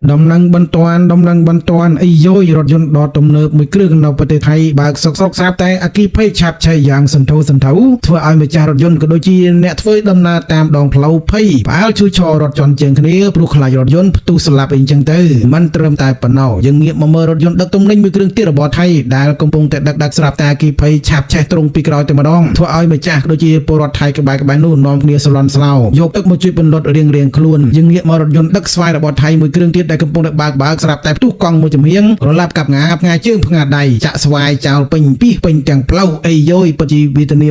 ដំណឹងបន្ទាន់អីយោយរថយន្តដ៏ទំនើបមួយគ្រឿងនៅប្រទេសថៃបើកសុកស្រាប់តែអគ្គិភ័យឆាបឆេះយ៉ាងសន្ធោសន្ធៅធ្វើឲ្យម្ចាស់រថយន្តក៏ដូចជាអ្នកធ្វើដំណើរតាមដងផ្លូវភ័យផ្អើលជួយឈររថយន្តជើងគ្នាព្រោះខ្លាចរថយន្តផ្ទុះស្លាប់អីចឹងទៅមិនត្រឹមតែប៉ុណ្ណោះយើងងាកមកមើលរថយន្តដឹកទំនិញមួយគ្រឿងទៀតរបស់ថៃដែលកំពុងតែដឹកស្រាប់តែអគ្គិភ័យឆាបឆេះត្រង់ពីក្រោយតែម្ដងធ្វើឲ្យម្ចាស់ក៏ដូចជាពលរដ្ឋថៃក្បែរនោះនាំគ្នាសន្លន់ស្លោយកទឹកមកជួយពន្លត់រៀងខ្លួនយើងងាកមករថយន្តដឹកស្វាយរបស់ថៃមួយគ្រឿងទៀតដែលកំពុងតែបើកស្រាប់តែផ្ទុះកង់មួយចំហៀងរលាប់កាប់ងាផ្ងាជើងផ្ងាដៃចាក់ស្វាយចោលពេញទាំងផ្លូវអីយោយពិតជាវិធាន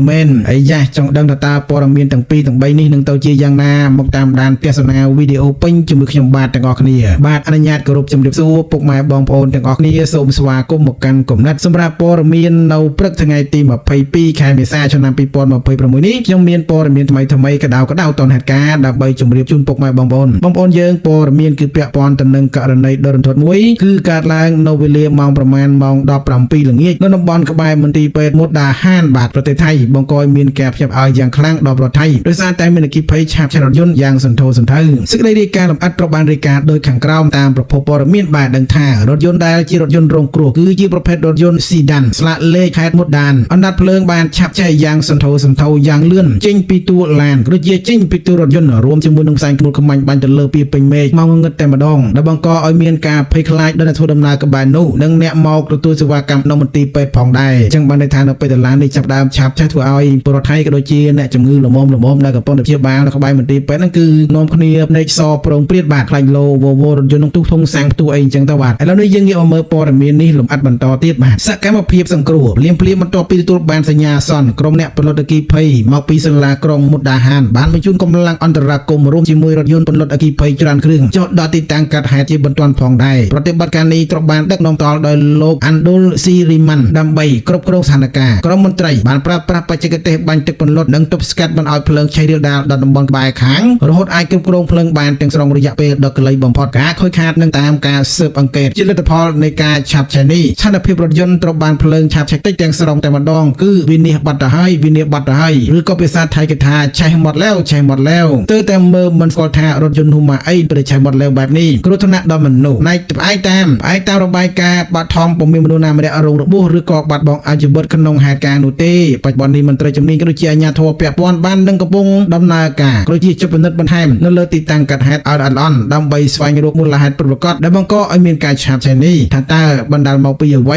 ាមែនអីយ៉ាចង់ដឹងថាតើព័ត៌មានទាំងពីរទាំង3នេះនឹងទៅជាយ៉ាងណាមកតាមដានទស្សនាវីដេអូពេញជាមួយខ្ញុំបាទទាំងអស់គ្នាបាទអនុញ្ញាតគោរពជំរាបសួរពុកម៉ែបងប្អូនទាំងអស់គ្នាសូមស្វាគមន៍មកកាន់គំនិតសម្រាប់ព័ត៌មាននៅព្រឹកថ្ងៃទី22ខែមេសាឆ្នាំ2026នេះខ្ញុំមានព័ត៌មានថ្មីក្តៅតនហេតុការណ៍ដើម្បីជម្រាបជូនពុកម៉ែបងប្អូនយើងព័ត៌មានគឺពាក់ព័ន្ធទៅនឹងករណីដ៏រន្ធត់មួយគឺកើតឡើងនៅវេលាម៉ោងប្រមាណម៉ោង17ល្ងាចនៅតំបន់ក្បែរមន្ទីរពេទ្យមុតដាហានបាទប្រទេសថៃបង្កឲ្យមានការភ្ញាក់ផ្អើលយ៉ាងខ្លាំងដល់រដ្ឋថៃដោយសារតែមានអគ្គិភ័យឆាបឆេះរថយន្តយ៉ាងសន្ធោសន្ធៅសេចក្តីរាយការណ៍លម្អិតត្រូវបានរាយការណ៍ដោយខាងក្រោមតាមប្រភពព័ត៌មានបានដឹងថារថយន្តដែលជារថយន្តរងគ្រោះគឺជាប្រភេទរថយន្តស៊ីដានស្លាកលេខខេត្តមុតដានអណ្ដាតភ្លើងបានឆាបឆេះយ៉ាងសន្ធោសន្ធៅយ៉ាងលឿនចេញពីតួឡានក៏ដូចជាចេញពីតួរថយន្តរួមជាមួយនឹងផ្សែងខ្មុលខ្មាញ់បាញ់ទៅលើពីពេញមេឃមកងឹតតែម្ដងដែលបង្កឲ្យមានការភ័យខ្លាចដល់អ្នកធ្វើដំណើរក្បែរនោះនិងអ្នកមកទទួលសេវាកម្មនៅមន្ទីរពេទ្យផងដែរអញ្ចឹងបានន័យថានៅពេលតឡាននេះចាប់ដើមឆាបឆេះធ្វើឲ្យពលរដ្ឋថៃក៏ដូចជាអ្នកជំងឺល្មមដែលកំពុងតែព្យាបាលនៅក្បែរមន្ទីរពេទ្យហ្នឹងគឺនាំគ្នាភ្នែកសប្រងព្រាតបាទខ្លាញ់លោវរថយន្តនឹងទុះធុងសាំងផ្ទុះអីអញ្ចឹងទៅបាទឥឡូវនេះយើងងាកមកមើលព័ត៌មាននេះលម្អិតបន្តទៀតបាទសកម្មភាពសង្គ្រោះភ្លាមបន្ទាប់ពីទទួលបានសញ្ញាអាសន្នក្រុមអ្នកពលរដ្ឋអគ្គិភ័យមកពីសាលាក្រុងមុតដាហានបានបញ្ជូនកម្លាំងអន្តរាគមន៍រួមជាមួយរថយន្តពលរដ្ឋអគ្គិភ័យច្រើនគ្រឿងចុះដល់ទីតាំងកាត់ហេតុជាបន្ទាន់ផងដែរប្រតិបត្តិការនេះត្រូវបានដឹកនាំដោយលោកអាន់ឌុលស៊ីរីម៉ាន់ដើម្បីគ្រប់គ្រងស្ថានភាពក្រុមមន្ត្រីបានប្រើប្រាស់បច្ចេកទេសបាញ់ទឹកពន្លត់និងទប់ស្កាត់មិនឲ្យភ្លើងឆេះរាលដាលដល់តំបន់ក្បែរខាងរហូតអាចគ្រប់គ្រងភ្លើងបានទាំងស្រុងរយៈពេលដ៏ខ្លីបំផុតការខូចខាតនឹងតាមការស៊ើបអង្កេតជាលទ្ធផលនៃការឆាបឆេះនេះស្ថានភាពរថយន្តត្រូវបានភ្លើងឆាបឆេះតិចទាំងស្រុងតែម្ដងគឺវិនិច្ឆ័យបាត់ទៅហើយឬក៏ភាសាថៃគេថាឆេះមាត់แล้วទើបតែមើលមិនស្គាល់ថារថយន្តនោះមកអីប្រឆេះមាត់แล้วបែបនេះគ្រោះថ្នាក់ដល់មនុស្សណៃផ្អែកតាមរបាយការណ៍បាត់ថំពុំមានមនុស្សណាម្នាក់រងរបួសឬក៏បាត់បង់អាជីវិតក្នុងហេតុការណ៍នោះទេបច្ចុប្បន្ននេះមន្ត្រីជំនាញក៏ដូចជាអាជ្ញាធរពាក់ព័ន្ធបាននឹងកំពុងដំណើរការក៏ដូចជាចុះពិនិត្យបន្ថែមនៅលើទីតាំងកាត់ហេតុឲ្យល្អិតល្អន់ដើម្បីស្វែងរកមូលហេតុពិតប្រាកដដែលបង្កឲ្យមានការឆាបឆេះនេះថាតើបណ្ដាលមកពីអ្វ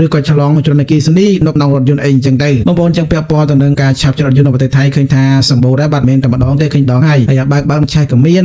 ីឬក៏ឆ្លងចរន្តអគ្គិសនីនៅក្នុងរថយន្តអីអញ្ចឹងទៅបងប្អូនចឹងពាក់ព័ន្ធទៅនឹងការឆាបឆេះរថយន្តនៅប្រទេសថៃឃើញថាសម្បូរដែរបាទមិនតែម្ដងទេឃើញដងហើយបើឆេះក៏មា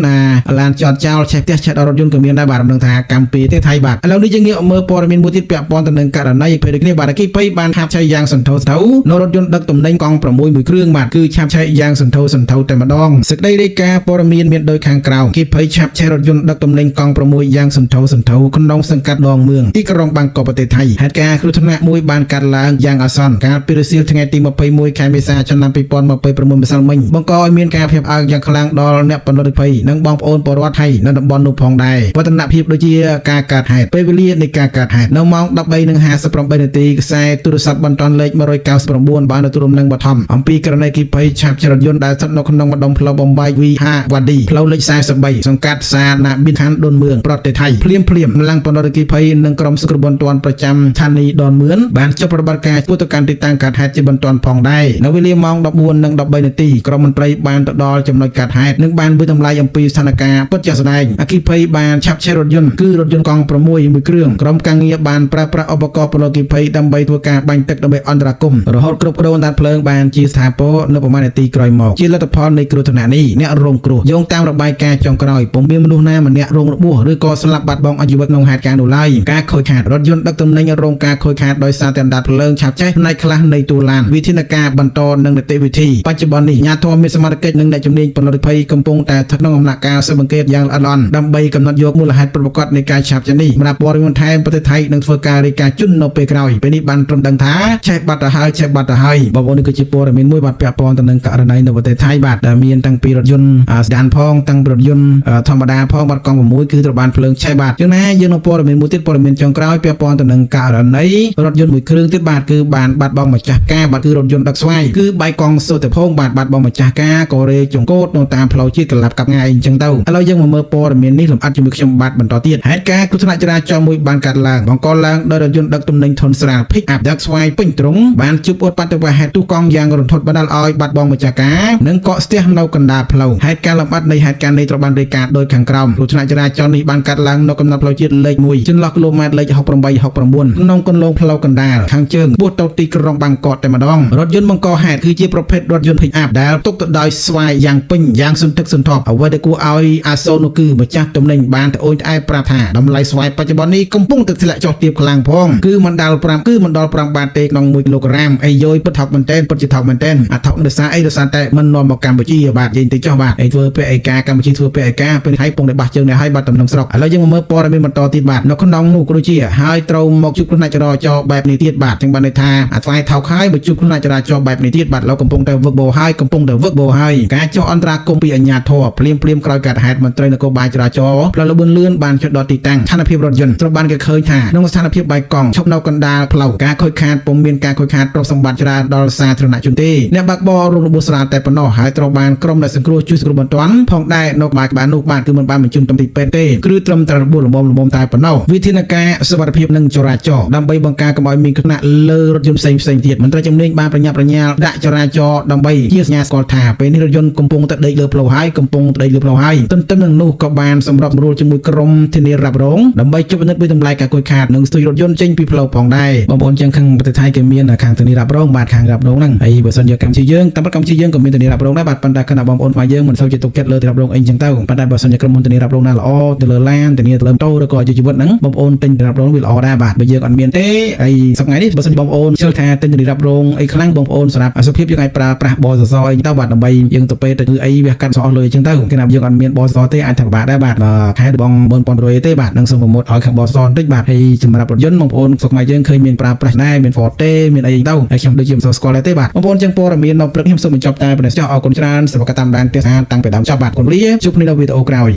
នឡានចតចោលឆេះផ្ទះឆេះដល់រថយន្តក៏មានដែរបាទមិនដឹងថាកម្ពុជាទេថៃបាទឥឡូវនេះយើងងាកមើលព័ត៌មានមួយទៀតពាក់ព័ន្ធទៅនឹងករណីភេទគ្នាបាទអគ្គិភ័យបានឆាបឆេះយ៉ាងសន្ធោសន្ធៅនៅរថយន្តដឹកទំនិញកង់6មួយគ្រឿងបាទគឺឆាបឆេះយ៉ាងសន្ធោសន្ធៅតែម្ដងសេចក្តីរាយការណ៍ព័ត៌មានដូចខាងក្រោមអគ្គិភ័យឆាបឆេះរថយន្តដឹកទំនិញកង់6យ៉ាងសន្ធោសន្ធៅក្នុងសង្កាត់ដងមឿងទីក្រុងបាងកកប្រទេសថៃហេតុការណ៍គ្រោះថ្នាក់មួយបានកើតឡើងយ៉ាងអាសន្នកាលពីរសៀលថ្ងៃទី21ខែមេសាឆ្នាំ2026ម្សិលមិញបង្កឲ្យមានការភ្ញាក់ផ្អើលយ៉ាងខ្លាំងដល់អ្នកពលរដ្ឋភ័យនិងបងប្អូនពលរដ្ឋថៃនៅតំបន់នោះផងដែរវឌ្ឍនភាពដូចជាការកាត់ហេតុពេលវេលានៃការកាត់ហេតុនៅម៉ោង 13:58 នាទីខ្សែទូរស័ព្ទបន្ទាន់លេខ199បានទទួលរំលឹកបឋមអំពីករណីអគ្គិភ័យឆាបឆេះរថយន្តដែលស្ថិតនៅក្នុងម្ដុំផ្លូវបំបែកV5 វ៉ាឌីផ្លូវលេខ43សង្កាត់សាណាប៊ីនខានដុនមឿងប្រទេសថៃភ្លាមកម្លាំងពលរដ្ឋអគ្គិភ័យនិងក្រុមសង្គ្រោះបន្ទាន់ប្រចាំស្ថានីយ៍ដនមឿងបានចុះប្រតិបត្តិការធ្វើទៅកាន់ទីតាំងកាត់ហេតុជាបន្ទាន់ផងដែរនៅវេលាម៉ោង 14:13 នាទីក្រុមមន្ត្រីបានទៅដល់ចំណុចកាត់ហេតុនិងបានវិតម្លៃអំពីស្ថានភាពពិតជាក់ស្ដែងអគ្គិភ័យបានឆាបឆេះរថយន្តគឺរថយន្តកង់6មួយគ្រឿងក្រុមការងារបានប្រើប្រាស់ឧបករណ៍ពលរដ្ឋអគ្គិភ័យដើម្បីធ្វើការបាញ់ទឹកដើម្បីអន្តរាគមន៍រហូតគ្រប់គ្រងដាច់ភ្លើងបានជាស្ថាពរនៅប្រមាណនាទីក្រោយមកជាលទ្ធផលនៃគ្រោះថ្នាក់នេះអ្នករងគ្រោះយោងតាមរបាយការណ៍ចុងក្រោយពុំមានមនុស្សណាម្នាក់រងរបួសឬក៏ស្លាប់បាត់បង់អាជីវិតក្នុងហេតុការណ៍នោះឡើយការខូចខាតរថយន្តដឹកទំនិញរងការខូចខាតដោយសារតែដាច់ភ្លើងឆាបឆេះផ្នែកខ្លះនៃទូឡានវិធានការបន្តនិងនីតិវិធីបច្ចុប្បន្ននេះអាជ្ញាធរមានសមត្ថកិច្ចនិងអ្នកជំនាញពលរដ្ឋភ័យកំពុងតែស្ថិតក្នុងដំណាក់កាលស៊ើបអង្កេតយ៉ាងល្អិតល្អន់ដើម្បីកំណត់យកមូលហេតុពិតប្រាកដនៃការឆាបឆេះនេះសម្រាប់ព័ត៌មានថែមប្រទេសថៃនឹងធ្វើការរាយការណ៍ជូននៅពេលក្រោយពេលនេះបានត្រឹមដឹងថាឆេះបាត់ទៅហើយបងប្អូននេះគឺជាព័ត៌មានមួយបាទពាក់ព័ន្ធទៅនឹងករណីនៅប្រទេសថៃបាទដែលមានតាំងពីរថយន្តស្ដានផងតាំងពីរថយន្តធម្មតាផងបាត់កង់6គឺត្រូវបានភ្លើងឆេះបាទចឹងណាយើងនៅព័ត៌មានមួយទៀតព័ត៌មានចុងក្រោយពាក់ព័ន្ធទៅនឹងករណីរថយន្តមួយគ្រឿងទៀតបាទគឺបានបាត់បង់ម្ចាស់ការបាទគឺរថយន្តដឹកស្វាយគឺបែកកង់សុទ្ធតែផងបាទបាត់បង់ម្ចាស់ការក៏រេជង្គោតនៅតាមផ្លូវជាតិកន្លះកាប់ថ្ងៃអញ្ចឹង ទៅឥឡូវយើងមកមើលព័ត៌មាននេះលម្អិតជាមួយខ្ញុំបាទបន្តទៀតហេតុការណ៍គ្រោះថ្នាក់ចរាចរណ៍មួយបានកើតឡើងបង្កឡើងដោយរថយន្តដឹកទំនិញធុនស្រាល Pick up ដឹកស្វាយពេញទ្រុងបានជួបឧបទ្ទវហេតុទូកង់យ៉ាងរន្ធត់បណ្ដាលឲ្យបាត់បង់ម្ចាស់ការនិងកកស្ទះនៅកណ្ដាលផ្លូវហេតុការណ៍លម្អិតនៃហេតុការណ៍នេះត្រូវបានរាយការណ៍ដោយខាងក្រោមគ្រោះថ្នាក់ចរាចរណ៍នេះបានកើតឡើងនៅកំណត់ផ្លូវជាតិលេខ1ចន្លោះគីឡូម៉ែត្រលេខ6869ក្នុងគន្លងផ្លូវកណ្ដាលខាងជើងពោះទៅទីក្រុងបាងកកតែម្ដងរថយន្តបង្កហេតុគឺជាប្រភេទរថយន្ត Pick up ដែលទុកទៅដោយស្វាយយ៉ាងពេញយ៉ាងសន្ធឹកសន្ធាប់អ្វីដែលគួរឲ្យអាសូរនោះគឺម្ចាស់ទំនិញបានត្អូញត្អែប្រាប់ថាតម្លៃស្វាយបច្ចុប្បន្ននេះកំពុងតែធ្លាក់ចុះទាបខ្លាំងផងគឺមិនដល់5បាតទេក្នុង1គីឡូក្រាមអីយយពិតថោកមែនទែនពិតជាថោកមែនទែនអាថោកដោយសារអីដោយសារតែមិននាំមកកម្ពុជាបាទនិយាយទៅចុះបាទឯធ្វើពាក្យឯកាកម្ពុជាធ្វើពាក្យឯកាពេលថៃពងតែបះជើងនេះឲ្យបាត់តំណឹងស្រុកឥឡូវយើងមកមើលព័ត៌មានបន្តទៀតបាទនៅក្នុងនោះក៏ដូចជាហើយត្រូវមកជួបគ្រោះថ្នាក់ចរាចរណ៍បែបនេះទៀតបាទចឹងបានន័យថាអាស្វាយថោកហើយមកជួបគ្រោះថ្នាក់ចរាចរណ៍បែបនេះទៀតបាទเราកំពុងតែវឹកបោហើយការចុះអន្តរាគមន៍ពីអាជ្ញាធរភ្លាមក្រោយកើតហេតុមន្ត្រីនគរបាលចរាចរណ៍ផ្លូវលបឿនលឿនបានចុះដល់ទីតាំងស្ថានភាពរថយន្តត្រូវបានគេឃើញថាក្នុងស្ថានភាពបែកកង់ឈប់នៅកណ្ដាលផ្លូវការខូចខាតពុំមានការខូចខាតទ្រព្យសម្បត្តិច្រើនដល់សាធារណជនទេអ្នកបើកបររងរបួសស្រាលតែប៉ុណ្ណោះហើយត្រូវបានក្រុមអ្នកសង្គ្រោះជួយសង្គ្រោះបន្ទាន់ផងដែរនៅក្បែរនោះបាទគឺមិនបានបញ្ជូនទៅទីពេទ្យទេគឺត្រឹមតែរបួសល្មមតែប៉ុណ្ណោះវិធានការសុវត្ថិភាពនិងចរាចរណ៍ដើម្បីបង្ការកុំឲ្យមានគ្រោះថ្នាក់លើរថយន្តផ្សេងទៀតមន្ត្រីជំនាញបានប្រញាប់ប្រញាល់ដាក់ចរាចរណ៍ដើម្បីជាសញ្ញាស្គាល់ថាពេលនេះរថយន្តកំពុងតែដេកលើផ្លូវហើយទន្ទឹមនឹងនោះក៏បានសម្របសម្រួលជាមួយក្រុមធានារ៉ាប់រងដើម្បីជប់ពិនិត្យពីតម្លៃការខូចខាតនិងស្ទួយរថយន្តចេញពីផ្លូវផងដែរបងប្អូនចឹងខាងប្រទេសថៃគេមានខាងធានារ៉ាប់រងបាទខាងរ៉ាប់រងហ្នឹងហើយបើសិនជាកម្ពុជាយើងតាមកម្ពុជាយើងក៏មានធានារ៉ាប់រងដែរបាទប៉ុន្តែគណៈបងប្អូនខ្មែរយើងមិនសូវជាទុកចិត្តលើធានារ៉ាប់រងអីចឹងទៅប៉ុន្តែបើសិនជាក្រុមហ៊ុនធានារ៉ាប់រងណាល្អទៅលើឡានធានាទៅលើម៉ូតូឬក៏ជីវិតហ្នឹងបងប្អូនទិញធានារ៉ាប់រងវាល្អដែរបាទបើយើងអត់មានទេហើយសប្តាហ៍នេះបើសិនបងប្អូនជឿថាទិញធានារ៉ាប់រងអីខ្លាំងបងប្អូនសម្រាប់សុខភាពយើងអាចប្រើប្រាស់បសសអីទៅបាទដើម្បីយើងទៅពេទ្យទៅអីវាកាត់សអស់លុយចឹងទៅគេថាយើងអត់មានបសសទេអាចថាពិបាកដែរបាទខែបង1,100ទេបាទនឹងសូមប្រម៉ូទឲ្យខាងបសសបន្តិចបាទហើយសម្រាប់រថយន្តបងប្អូនសុខខ្មែរយើងឃើញមានប្រើប្រាស់ដែរមាន Ford ទេមានអីទៅហើយខ្ញុំដូចជាមិនសូវស្គាល់ទេបាទបងប្អូនចឹងព័ត៌មាននៅព្រឹកខ្ញុំសូមបញ្ចប់តែប៉ុណ្ណេះចុះអរគុណច្រើនសម្រាប់ការតាមដានទស្សនាតាំងពីដើមចប់បាទគុំលាជួបគ្នានៅវីដេអូក្រោយ